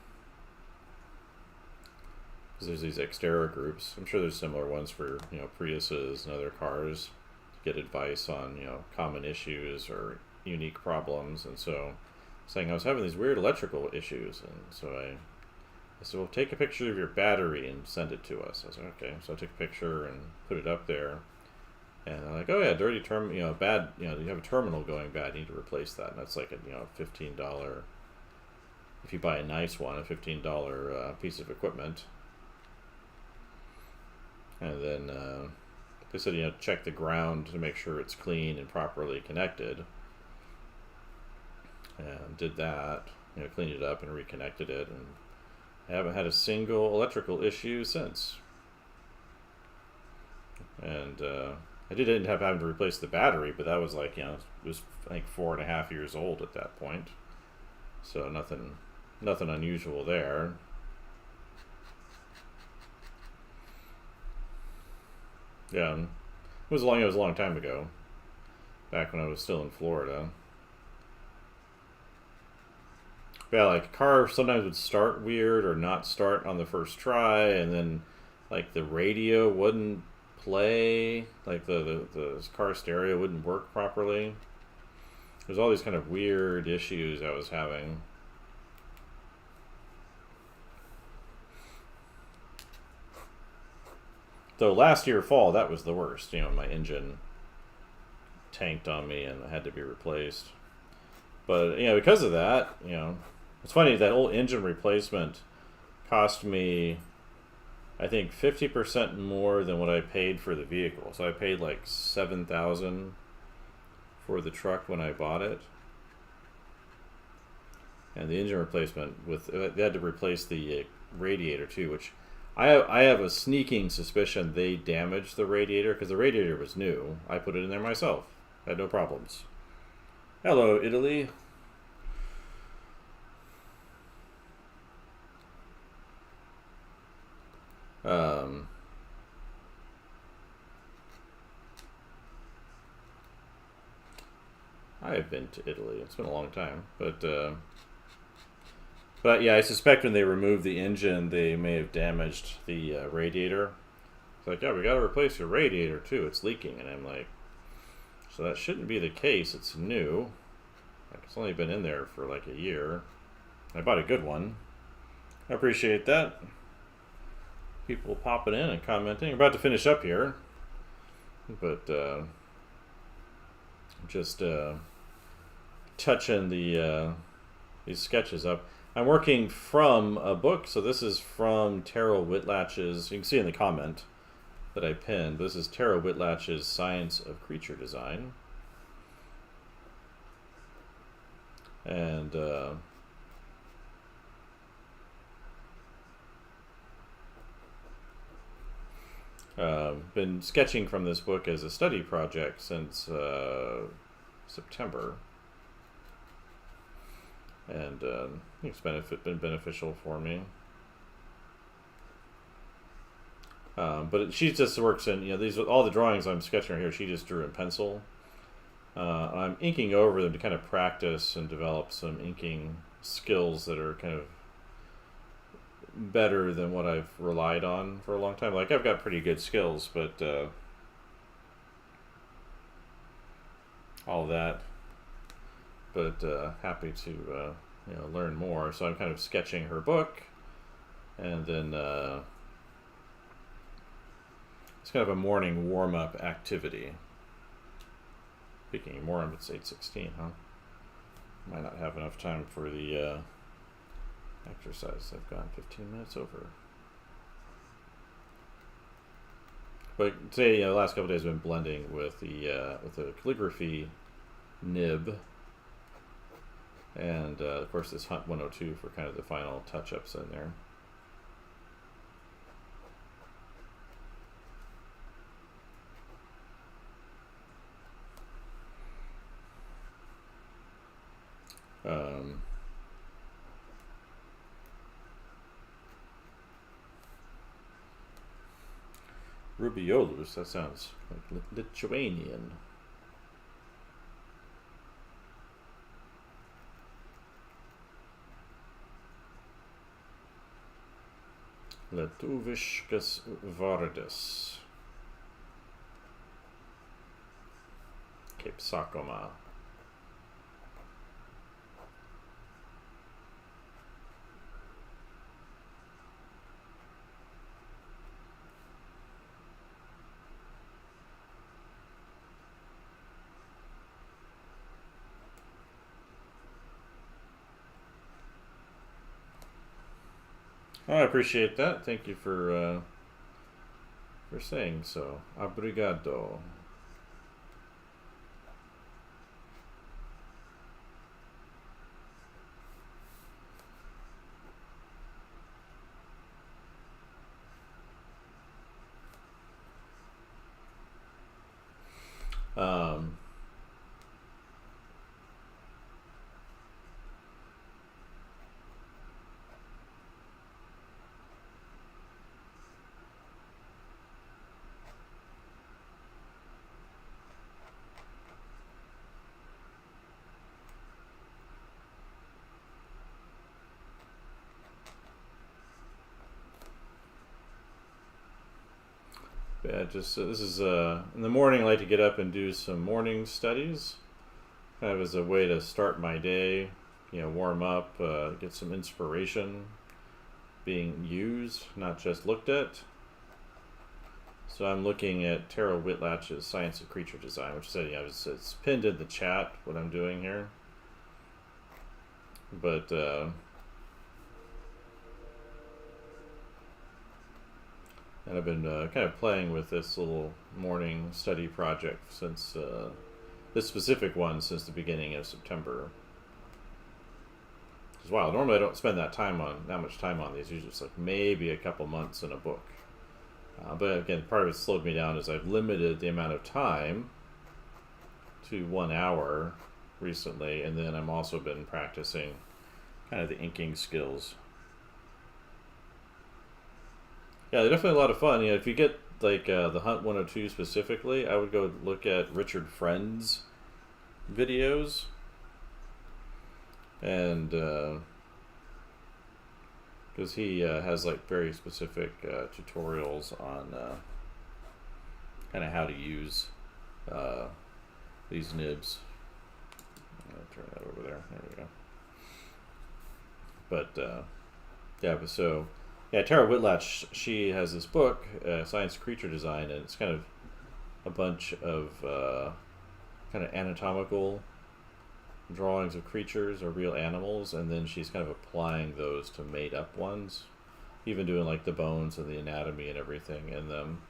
there's these Xterra groups, I'm sure there's similar ones for Priuses and other cars to get advice on common issues or unique problems. And so saying I was having these weird electrical issues, and so I said, well, take a picture of your battery and send it to us. I was like, okay. So I took a picture and put it up there, and they're like, oh yeah, dirty bad, you have a terminal going bad, you need to replace that. And that's like a $15, if you buy a nice one, a $15 piece of equipment. And then they said, check the ground to make sure it's clean and properly connected. And did that, cleaned it up and reconnected it, and I haven't had a single electrical issue since. And I did end up having to replace the battery, but that was like, it was I think 4.5 years old at that point. So nothing unusual there. Yeah, it was a long time ago, back when I was still in Florida. Yeah, like a car sometimes would start weird or not start on the first try, and then like the radio wouldn't play, like the car stereo wouldn't work properly. There's all these kind of weird issues I was having. Though last year fall, that was the worst. My engine tanked on me and had to be replaced. But because of that, it's funny, that old engine replacement cost me, I think, 50% more than what I paid for the vehicle. So I paid like $7,000 for the truck when I bought it. And the engine replacement, they had to replace the radiator too, which I have a sneaking suspicion they damaged the radiator, because the radiator was new. I put it in there myself. I had no problems. Hello, Italy. I have been to Italy. It's been a long time, but yeah, I suspect when they removed the engine, they may have damaged the radiator. It's like, yeah, we got to replace your radiator too. It's leaking, and I'm like, so that shouldn't be the case. It's new. Like, it's only been in there for like a year. I bought a good one. I appreciate that. People popping in and commenting. I'm about to finish up here, but just touching these sketches up. I'm working from a book, so this is from Terryl Whitlatch's. You can see in the comment that I pinned. This is Terryl Whitlatch's Science of Creature Design, and been sketching from this book as a study project since September, and it's been beneficial for me. But she just works in, these all the drawings I'm sketching right here. She just drew in pencil. I'm inking over them to kind of practice and develop some inking skills that are kind of better than what I've relied on for a long time. Like, I've got pretty good skills, but all that. But happy to learn more. So I'm kind of sketching her book, and then kind of a morning warm-up activity. Speaking of warm, it's 8:16, huh? Might not have enough time for the exercise. I've gone 15 minutes over. But today, the last couple of days, I've been blending with the calligraphy nib, and of course this Hunt 102 for kind of the final touch-ups in there. Rubiolus, that sounds like Lithuanian. Lietuviškas vardas. Kaip sakoma. Oh, I appreciate that. Thank you for saying so. Obrigado. Yeah, just this is in the morning. I like to get up and do some morning studies, kind of as a way to start my day. Warm up, get some inspiration being used, not just looked at. So I'm looking at Terryl Whitlatch's Science of Creature Design, which said, it's pinned in the chat what I'm doing here. But and I've been kind of playing with this little morning study project since this specific one since the beginning of September. Because wow, normally I don't spend that much time on these. Usually it's like maybe a couple months in a book. But again, part of it slowed me down is I've limited the amount of time to 1 hour recently, and then I've also been practicing kind of the inking skills. Yeah, they're definitely a lot of fun. If you get like the Hunt 102 specifically, I would go look at Richard Friend's videos, and because he has like very specific tutorials on kind of how to use these nibs. I'm gonna turn that over there. There we go. But Terryl Whitlatch, she has this book, Science Creature Design, and it's kind of a bunch of kind of anatomical drawings of creatures or real animals, and then she's kind of applying those to made up ones, even doing like the bones and the anatomy and everything in them.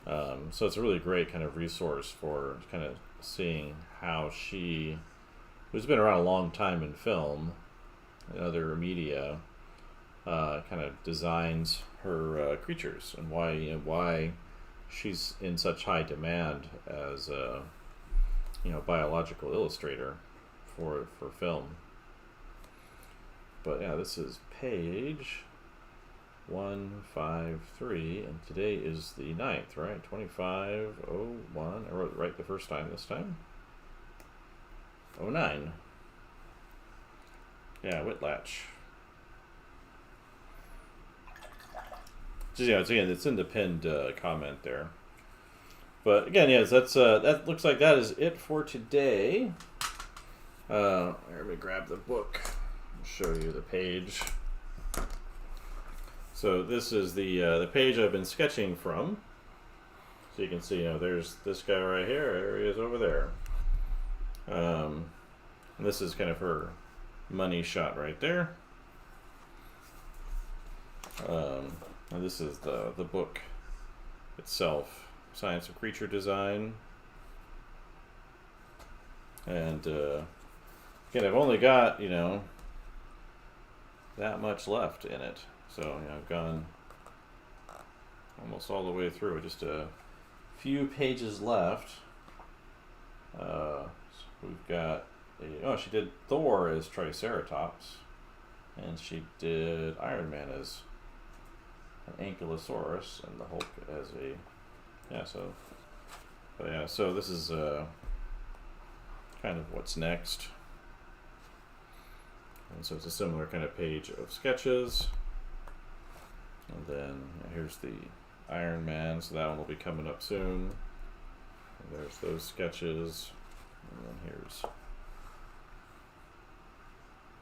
So it's a really great kind of resource for kind of seeing how she, who's been around a long time in film and other media, kind of designs her creatures, and why she's in such high demand as a biological illustrator for film. But yeah, this is page 153, and today is the 9th, right? 2501. I wrote it right the first time this time. 09. Yeah, Whitlatch. Just, it's in the pinned comment there. But again, yes, that looks like that is it for today. Let me grab the book and show you the page. So this is the page I've been sketching from. So you can see, there's this guy right here. There he is over there. And this is kind of her money shot right there. And this is the book itself, Science of Creature Design. And again, I've only got that much left in it, so I've gone almost all the way through. Just a few pages left. So we've got she did Thor as Triceratops, and she did Iron Man as an Ankylosaurus, and the Hulk as a so this is kind of what's next. And so it's a similar kind of page of sketches. And then here's the Iron Man, so that one will be coming up soon. And there's those sketches. And then here's...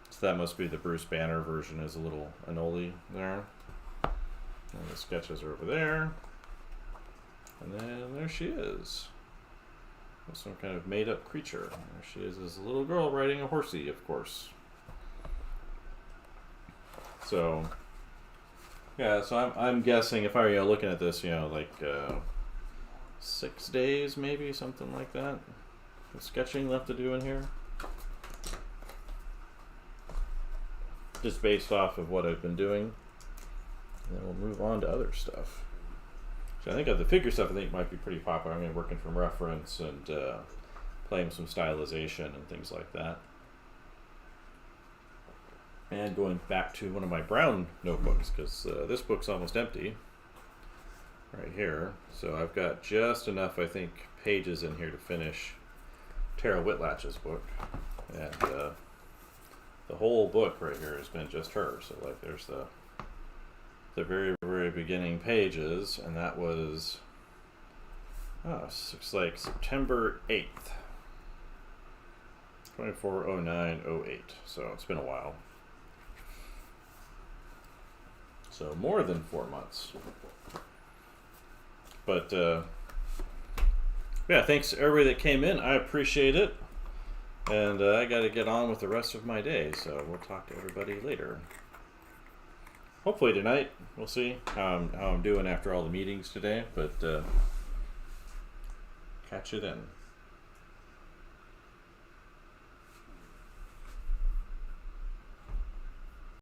So that must be the Bruce Banner version, is a little Anoli there. And the sketches are over there. And then there she is. Some kind of made-up creature. There she is, as a little girl riding a horsey, of course. So, yeah. So I'm guessing if I were looking at this, like 6 days, maybe something like that. The sketching left to do in here, just based off of what I've been doing. And then we'll move on to other stuff. So I think of the figure stuff, I think might be pretty popular. I'm working from reference and playing some stylization and things like that. And going back to one of my brown notebooks, because this book's almost empty right here. So I've got just enough, I think, pages in here to finish Terryl Whitlatch's book. And the whole book right here has been just her. So like there's the very, very beginning pages, and that was looks like September 8th, 240908. So it's been a while. So more than 4 months. But yeah, thanks to everybody that came in. I appreciate it. And I got to get on with the rest of my day, so we'll talk to everybody later. Hopefully tonight. We'll see how I'm doing after all the meetings today, but catch you then.